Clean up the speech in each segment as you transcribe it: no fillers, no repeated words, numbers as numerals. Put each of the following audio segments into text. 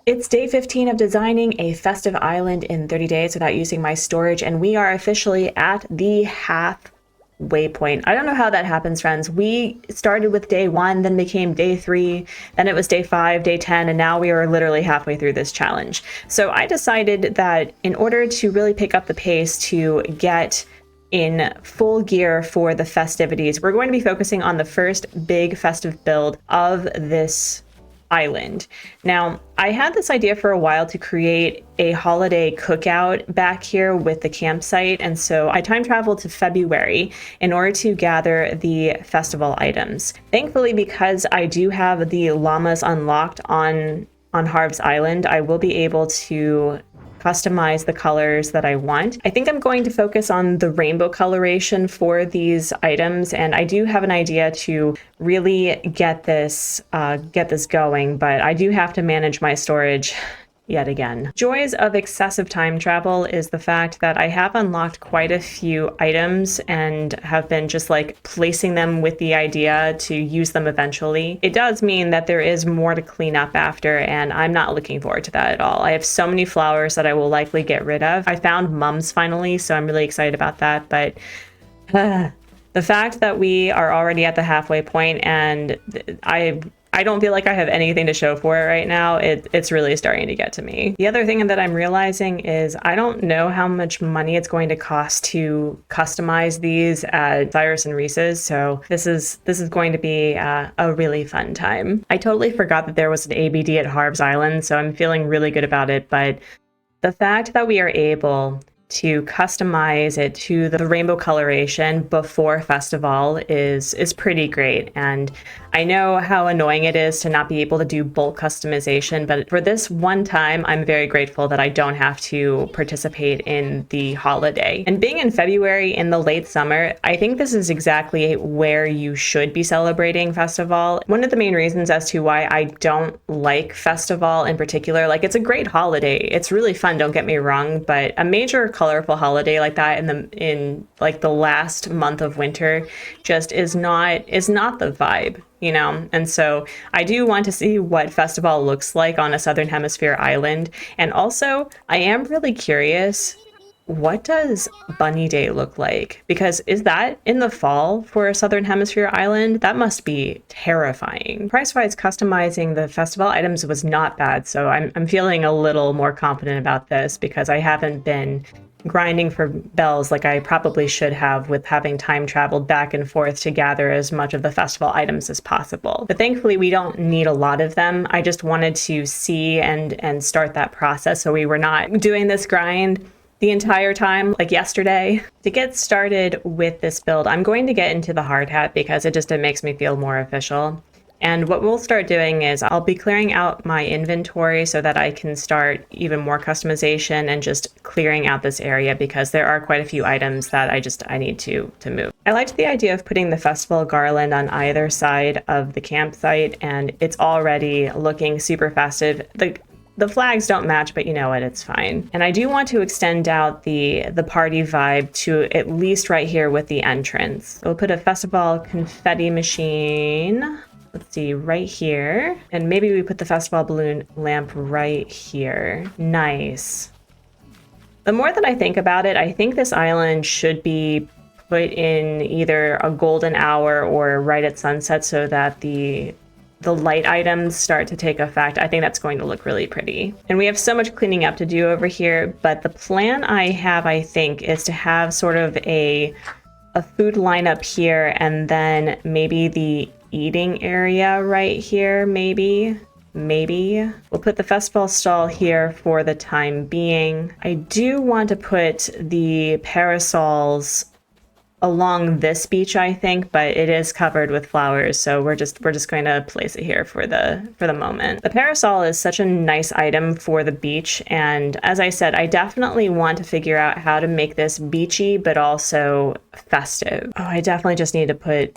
It's day 15 of designing a festive island in 30 days without using my storage, and we are officially at the halfway point. I don't know how that happens, friends. We started with day 1, then became day 3, then it was day 5, day 10, and now we are literally halfway through this challenge. So I decided that in order to really pick up the pace to get in full gear for the festivities, we're going to be focusing on the first big festive build of this island. Now, I had this idea for a while to create a holiday cookout back here with the campsite, and so I time traveled to February in order to gather the festival items. Thankfully, because I do have the llamas unlocked on Harv's Island, I will be able to customize the colors that I want. I think I'm going to focus on the rainbow coloration for these items, and I do have an idea to really get this going, but I do have to manage my storage yet again. Joys of excessive time travel is the fact that I have unlocked quite a few items and have been just like placing them with the idea to use them eventually. It does mean that there is more to clean up after, and I'm not looking forward to that at all. I have so many flowers that I will likely get rid of. I found mums finally, so I'm really excited about that, but the fact that we are already at the halfway point and I don't feel like I have anything to show for it right now. It's really starting to get to me. The other thing that I'm realizing is I don't know how much money it's going to cost to customize these at Cyrus and Reese's, so this is going to be a really fun time. I totally forgot that there was an ABD at Harv's Island, so I'm feeling really good about it, but the fact that we are able to customize it to the rainbow coloration before festival is pretty great. And I know how annoying it is to not be able to do bulk customization, but for this one time, I'm very grateful that I don't have to participate in the holiday. And being in February in the late summer, I think this is exactly where you should be celebrating festival. One of the main reasons as to why I don't like festival in particular, like it's a great holiday. It's really fun, don't get me wrong, but a major colorful holiday like that in like the last month of winter just is not the vibe, you know? And so I do want to see what festival looks like on a Southern Hemisphere island. And also I am really curious, what does Bunny Day look like? Because is that in the fall for a Southern Hemisphere island? That must be terrifying. Price-wise, customizing the festival items was not bad, so I'm feeling a little more confident about this because I haven't been grinding for bells like I probably should have with having time traveled back and forth to gather as much of the festival items as possible. But thankfully we don't need a lot of them. I just wanted to see and start that process so we were not doing this grind the entire time like yesterday. To get started with this build, I'm going to get into the hard hat because it makes me feel more official. And what we'll start doing is I'll be clearing out my inventory so that I can start even more customization and just clearing out this area because there are quite a few items that I need to move. I liked the idea of putting the festival garland on either side of the campsite, and it's already looking super festive. The flags don't match, but you know what, it's fine. And I do want to extend out the party vibe to at least right here with the entrance. We'll put a festival confetti machine. Let's see, right here. And maybe we put the festival balloon lamp right here. Nice. The more that I think about it, I think this island should be put in either a golden hour or right at sunset so that the light items start to take effect. I think that's going to look really pretty. And we have so much cleaning up to do over here, but the plan I have, I think, is to have sort of a food lineup here and then maybe the eating area right here, maybe. We'll put the festival stall here for the time being. I do want to put the parasols along this beach, I think, but it is covered with flowers, so we're just going to place it here for the moment. The parasol is such a nice item for the beach, and as I said, I definitely want to figure out how to make this beachy but also festive. Oh, I definitely just need to put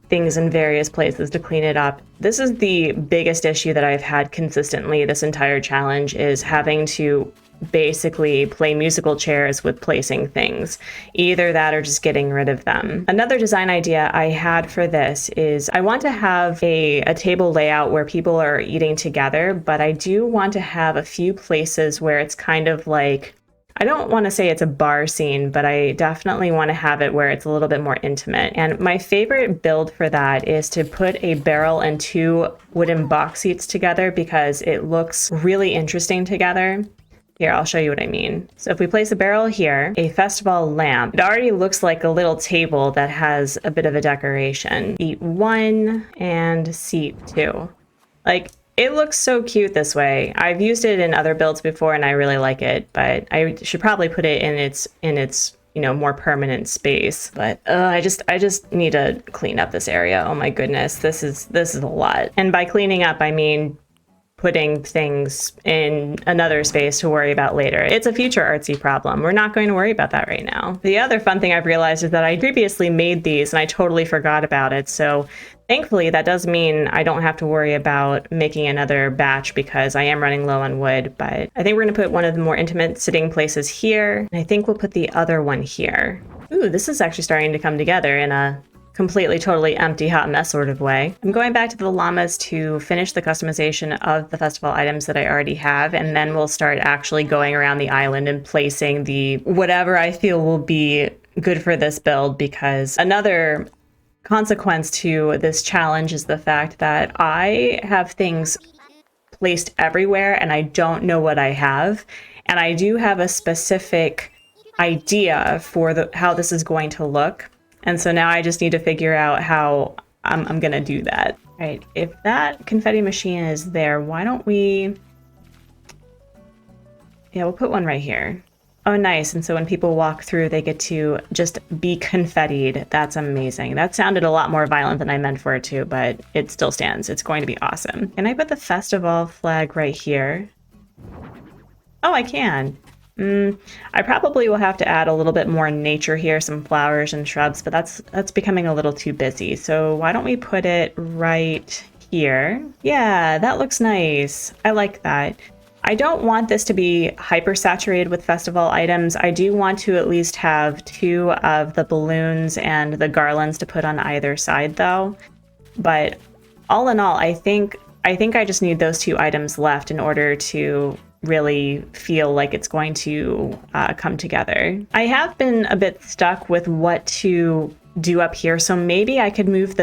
things in various places to clean it up. This is the biggest issue that I've had consistently this entire challenge, is having to basically play musical chairs with placing things. Either that or just getting rid of them. Another design idea I had for this is I want to have a table layout where people are eating together, but I do want to have a few places where it's kind of like, I don't want to say it's a bar scene, but I definitely want to have it where it's a little bit more intimate. And my favorite build for that is to put a barrel and 2 wooden box seats together because it looks really interesting together. Here, I'll show you what I mean. So if we place a barrel here, a festival lamp, it already looks like a little table that has a bit of a decoration. Seat 1 and seat 2. Like, it looks so cute this way. I've used it in other builds before and I really like it, but I should probably put it in its more permanent space. But I just need to clean up this area. Oh my goodness, this is a lot. And by cleaning up, I mean putting things in another space to worry about later. It's a future Artsy problem. We're not going to worry about that right now. The other fun thing I've realized is that I previously made these and I totally forgot about it. So thankfully that does mean I don't have to worry about making another batch because I am running low on wood. But I think we're going to put one of the more intimate sitting places here. And I think we'll put the other one here. Ooh, this is actually starting to come together in a completely, totally empty, hot mess sort of way. I'm going back to the llamas to finish the customization of the festival items that I already have, and then we'll start actually going around the island and placing the whatever I feel will be good for this build, because another consequence to this challenge is the fact that I have things placed everywhere and I don't know what I have. And I do have a specific idea for how this is going to look. And so now I just need to figure out how I'm going to do that. All right, if that confetti machine is there, why don't we... Yeah, we'll put one right here. Oh, nice. And so when people walk through, they get to just be confettied. That's amazing. That sounded a lot more violent than I meant for it to, but it still stands. It's going to be awesome. Can I put the festival flag right here? Oh, I can. I probably will have to add a little bit more nature here, some flowers and shrubs, but that's becoming a little too busy. So why don't we put it right here? Yeah, that looks nice. I like that. I don't want this to be hyper saturated with festival items. I do want to at least have 2 of the balloons and the garlands to put on either side though. But all in all, I think I just need those 2 items left in order to really feel like it's going to come together. I have been a bit stuck with what to do up here, so maybe I could move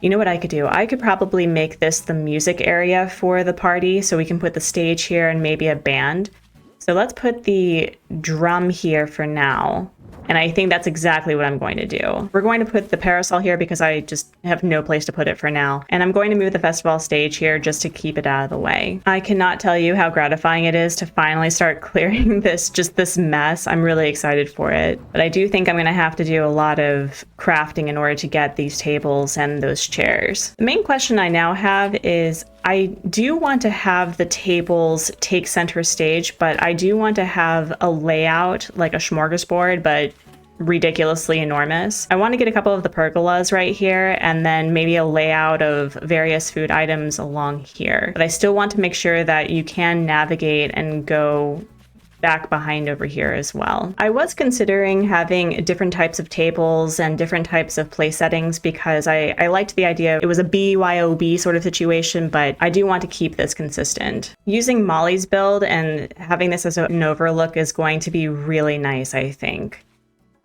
you know what I could do? I could probably make this the music area for the party, so we can put the stage here and maybe a band. So let's put the drum here for now. And I think that's exactly what I'm going to do. We're going to put the parasol here because I just have no place to put it for now. And I'm going to move the festival stage here just to keep it out of the way. I cannot tell you how gratifying it is to finally start clearing this mess. I'm really excited for it. But I do think I'm going to have to do a lot of crafting in order to get these tables and those chairs. The main question I now have is, I do want to have the tables take center stage, but I do want to have a layout like a smorgasbord, but ridiculously enormous. I want to get a couple of the pergolas right here and then maybe a layout of various food items along here. But I still want to make sure that you can navigate and go back behind over here as well. I was considering having different types of tables and different types of place settings because I liked the idea. It was a BYOB sort of situation, but I do want to keep this consistent. Using Molly's build and having this as an overlook is going to be really nice, I think.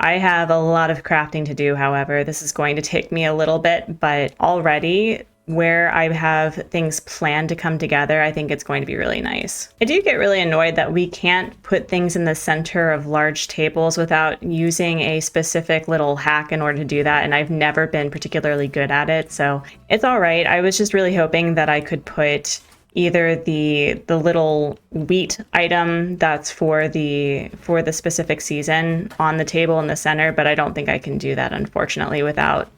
I have a lot of crafting to do, however. This is going to take me a little bit, but already where I have things planned to come together, I think it's going to be really nice. I do get really annoyed that we can't put things in the center of large tables without using a specific little hack in order to do that, and I've never been particularly good at it, so it's all right. I was just really hoping that I could put either the little wheat item that's for the specific season on the table in the center, but I don't think I can do that, unfortunately, without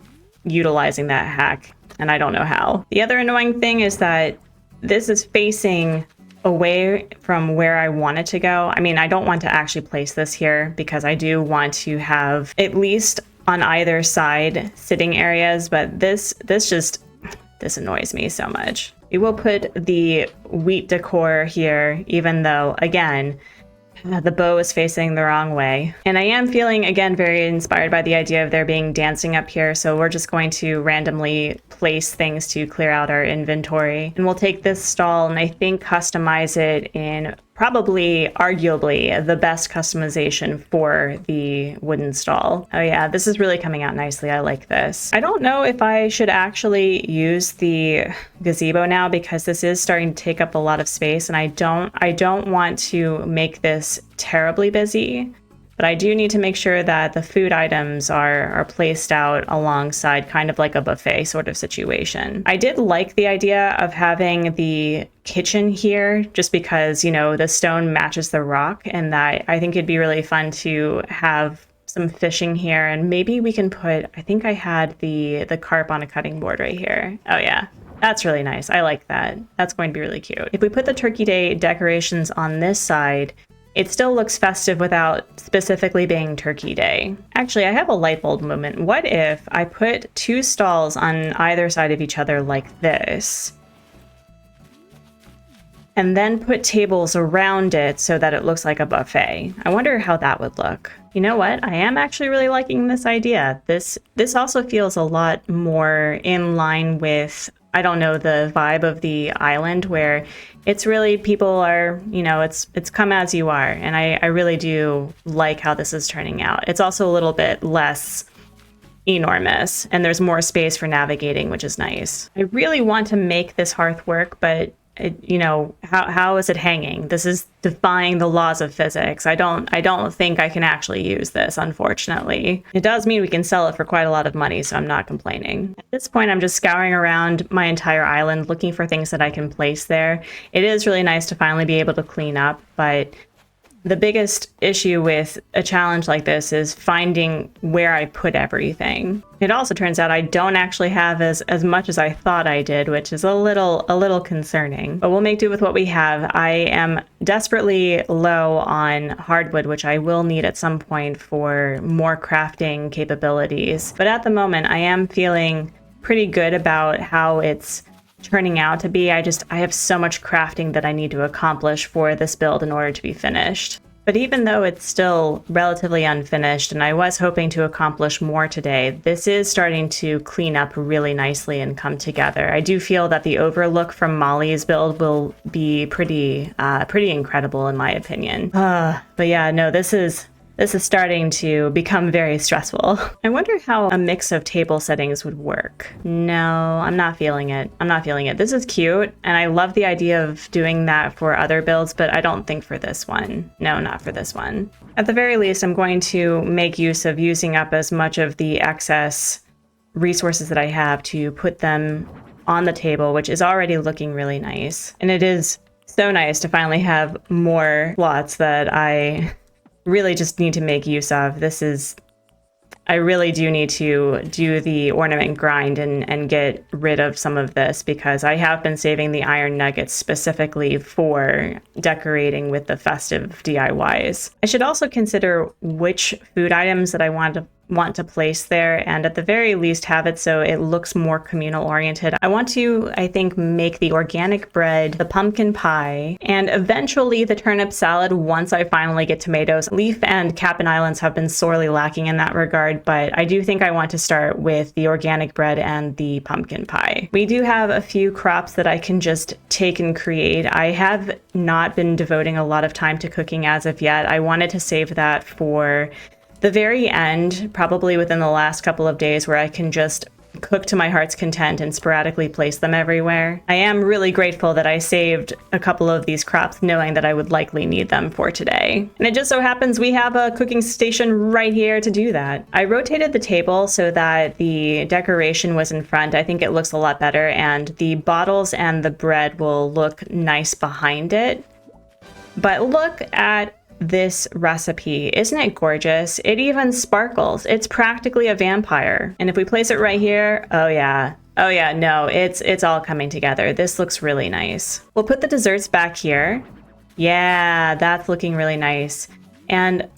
utilizing that hack. And I don't know how. The other annoying thing is that this is facing away from where I want it to go. I mean, I don't want to actually place this here because I do want to have at least on either side sitting areas, but this annoys me so much. We will put the wheat decor here, even though, again, the bow is facing the wrong way. And I am feeling, again, very inspired by the idea of there being dancing up here, so we're just going to randomly place things to clear out our inventory. And we'll take this stall and I think customize it in probably, arguably, the best customization for the wooden stall. Oh yeah, this is really coming out nicely. I like this. I don't know if I should actually use the gazebo now because this is starting to take up a lot of space, and I don't want to make this terribly busy. But I do need to make sure that the food items are placed out alongside, kind of like a buffet sort of situation. I did like the idea of having the kitchen here just because, you know, the stone matches the rock, and that I think it'd be really fun to have some fishing here. And maybe we can put, I think I had the carp on a cutting board right here. Oh yeah. That's really nice. I like that. That's going to be really cute. If we put the Turkey Day decorations on this side, it still looks festive without specifically being Turkey Day. Actually, I have a light bulb moment. What if I put 2 stalls on either side of each other like this, and then put tables around it so that it looks like a buffet? I wonder how that would look. You know what? I am actually really liking this idea. This also feels a lot more in line with, I don't know, the vibe of the island, where it's really, people are, you know, it's come as you are. And I really do like how this is turning out. It's also a little bit less enormous, and there's more space for navigating, which is nice. I really want to make this hearth work, but you know, how is it hanging? This is defying the laws of physics. I don't think I can actually use this, unfortunately. It does mean we can sell it for quite a lot of money, so I'm not complaining. At this point, I'm just scouring around my entire island looking for things that I can place there. It is really nice to finally be able to clean up, but the biggest issue with a challenge like this is finding where I put everything. It also turns out I don't actually have as much as I thought I did, which is a little concerning. But we'll make do with what we have. I am desperately low on hardwood, which I will need at some point for more crafting capabilities. But at the moment, I am feeling pretty good about how it's turning out to be. I have so much crafting that I need to accomplish for this build in order to be finished. But even though it's still relatively unfinished, and I was hoping to accomplish more today, this is starting to clean up really nicely and come together. I do feel that the overlook from Molly's build will be pretty incredible in my opinion. But yeah, no, this is starting to become very stressful. I wonder how a mix of table settings would work. No, I'm not feeling it. This is cute, and I love the idea of doing that for other builds, but I don't think for this one. No, not for this one. At the very least, I'm going to make use of using up as much of the excess resources that I have to put them on the table, which is already looking really nice. And it is so nice to finally have more slots that I really just need to make use of. I really do need to do the ornament grind and get rid of some of this, because I have been saving the iron nuggets specifically for decorating with the festive DIYs. I should also consider which food items that I want to place there, and at the very least have it so it looks more communal oriented. I want to, I think, make the organic bread, the pumpkin pie, and eventually the turnip salad once I finally get tomatoes. Leaf and Cap'n Islands have been sorely lacking in that regard, but I do think I want to start with the organic bread and the pumpkin pie. We do have a few crops that I can just take and create. I have not been devoting a lot of time to cooking as of yet. I wanted to save that for the very end, probably within the last couple of days, where I can just cook to my heart's content and sporadically place them everywhere. I am really grateful that I saved a couple of these crops knowing that I would likely need them for today. And it just so happens we have a cooking station right here to do that. I rotated the table so that the decoration was in front. I think it looks a lot better, and the bottles and the bread will look nice behind it. But look at this recipe. Isn't it gorgeous? It even sparkles. It's practically a vampire. And if we place it right here, oh yeah, no, it's all coming together. This looks really nice. We'll put the desserts back here. Yeah, that's looking really nice. And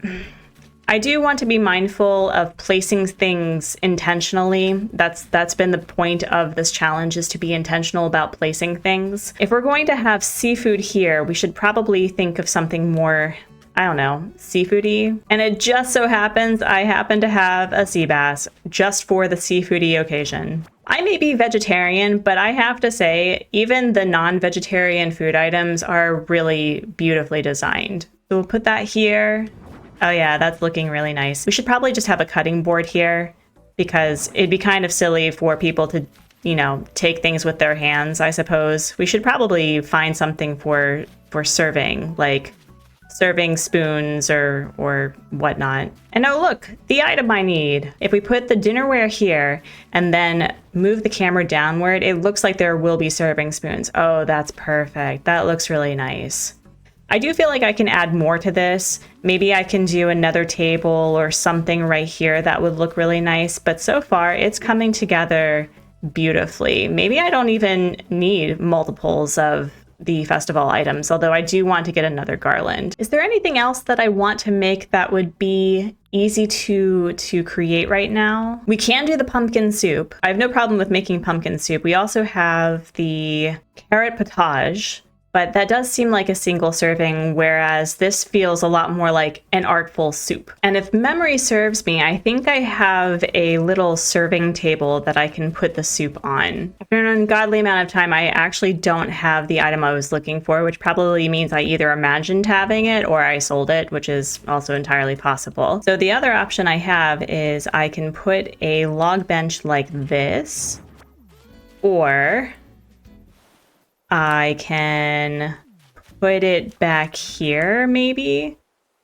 I do want to be mindful of placing things intentionally. That's been the point of this challenge, is to be intentional about placing things. If we're going to have seafood here, we should probably think of something more, I don't know, seafoody. And it just so happens I happen to have a sea bass just for the seafoody occasion. I may be vegetarian, but I have to say, even the non-vegetarian food items are really beautifully designed. So we'll put that here. Oh yeah, that's looking really nice. We should probably just have a cutting board here because it'd be kind of silly for people to, you know, take things with their hands, I suppose. We should probably find something for serving, like serving spoons or whatnot. And oh look, the item I need. If we put the dinnerware here and then move the camera downward, it looks like there will be serving spoons. Oh, that's perfect. That looks really nice. I do feel like I can add more to this. Maybe I can do another table or something right here that would look really nice, but so far it's coming together beautifully. Maybe I don't even need multiples of the festival items, although I do want to get another garland. Is there anything else that I want to make that would be easy to create right now? We can do the pumpkin soup. I have no problem with making pumpkin soup. We also have the carrot potage, but that does seem like a single serving, whereas this feels a lot more like an artful soup. And if memory serves me, I think I have a little serving table that I can put the soup on. After an ungodly amount of time, I actually don't have the item I was looking for, which probably means I either imagined having it or I sold it, which is also entirely possible. So the other option I have is I can put a log bench like this, or I can put it back here, maybe.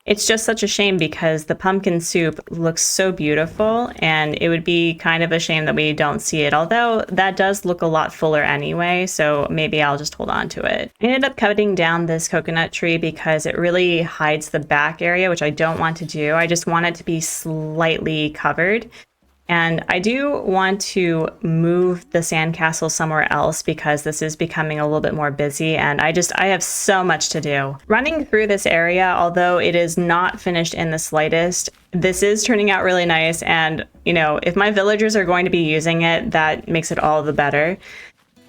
It's just such a shame because the pumpkin soup looks so beautiful, and it would be kind of a shame that we don't see it, although that does look a lot fuller anyway, so maybe I'll just hold on to it. I ended up cutting down this coconut tree because it really hides the back area, which I don't want to do. I just want it to be slightly covered. And I do want to move the sandcastle somewhere else because this is becoming a little bit more busy, and I have so much to do. Running through this area, although it is not finished in the slightest, this is turning out really nice, and you know, if my villagers are going to be using it, that makes it all the better.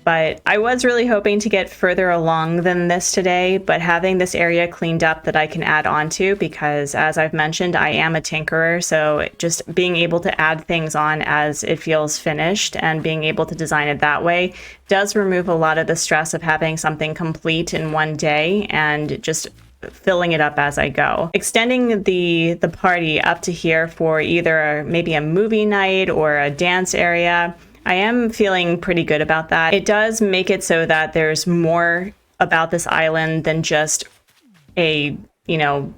But I was really hoping to get further along than this today, but having this area cleaned up that I can add on to, because as I've mentioned, I am a tinkerer, so just being able to add things on as it feels finished and being able to design it that way does remove a lot of the stress of having something complete in one day and just filling it up as I go. Extending the party up to here for either maybe a movie night or a dance area, I am feeling pretty good about that. It does make it so that there's more about this island than just a, you know,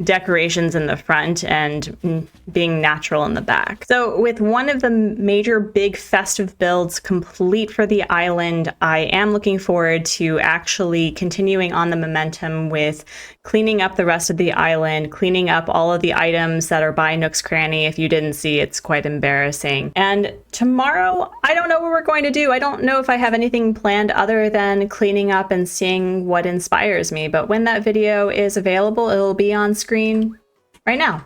decorations in the front and being natural in the back. So with one of the major big festive builds complete for the island, I am looking forward to actually continuing on the momentum with cleaning up the rest of the island, cleaning up all of the items that are by Nook's Cranny. If you didn't see, it's quite embarrassing. And tomorrow, I don't know what we're going to do. I don't know if I have anything planned other than cleaning up and seeing what inspires me. But when that video is available, it'll be on screen right now.